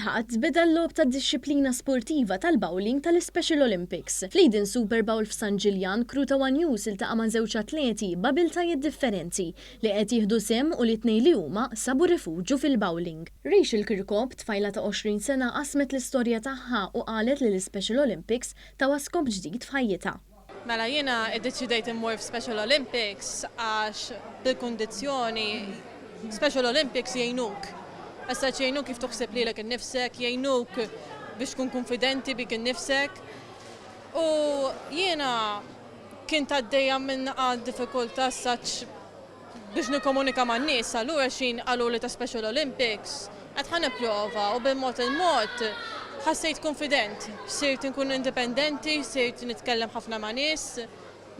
Il-ħadd beda l-logħob tad-dixxiplina sportiva tal-bowling tal-Special Olympics. Fl-Eden Super Bowl f'San Ġiljan, Crew ta' One News iltaqa' ma' żewġ atleti b'abiltajiet differenti li qed jieħdu sehem u li tnejn li huma sabu rifuġġju fil-bowling. Rachel Kirkop, tfajla ta' 20 sena, qasmet l-istorja tagħha u qalet li l-Special Olympics tawa skop ġdid f'ħajjitha. Mela jiena iddeċidejt immur f'Special Olympics għax bil-kundizzjoni Special Olympics jgħinuk. Issa jgħinuk kif toħseb lilek innifsek, jgħinuk biex tkun konfidenti bik innifsek. U jiena kien għaddejja minn diffikultà saċ biex nikkomunika man-nies, allura xin qalu li ta' Special Olympics qed ħanipprova u bil-mod il-mod ħassejt konfident, sirt nkun indipendenti, sirt nitkellem ħafna ma' nies,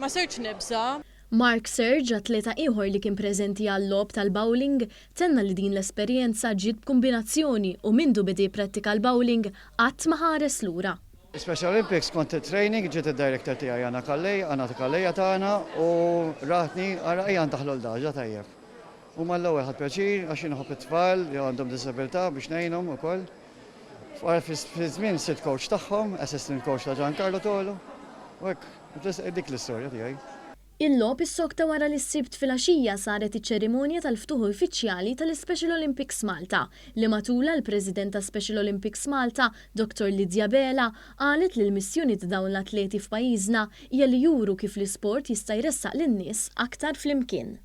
ma sirtx nibża. Mark Serge, atleta ieħor li kien preżenti għall-logħob tal-bowling, tenna li din l-esperjenza ġiet b'kombinazzjoni u mindu bidi prattika l-bowling qatt ma ħares lura. Special Olympics kont training ġiet id-director tiegħi Anna Kallejja tagħna u ratni ara ejja ntaħlu l-daġa tajjeb. U mal-ewwel ħadd pjaċir għax inħobb it-tfal li għandhom disabilità biex ngħinhom ukoll. Fi żmien sitt coach tagħhom, assistant coach ta' Giancarlo Tolo. U hekk dik l-istorja tiegħi. Il-logħob is-sokta wara li s-sibt fil-għaxija saret iċ-ċerimonja tal-ftuħ uffiċjali tal-Special Olympics Malta li matula l-President ta' Special Olympics Malta, Dr. Lidja Bela, qalet li l-missjoni ta' dawn l-atleti f'pajjiżna hija li juru kif l-isport jista' jressaq lin-nies aktar flimkien.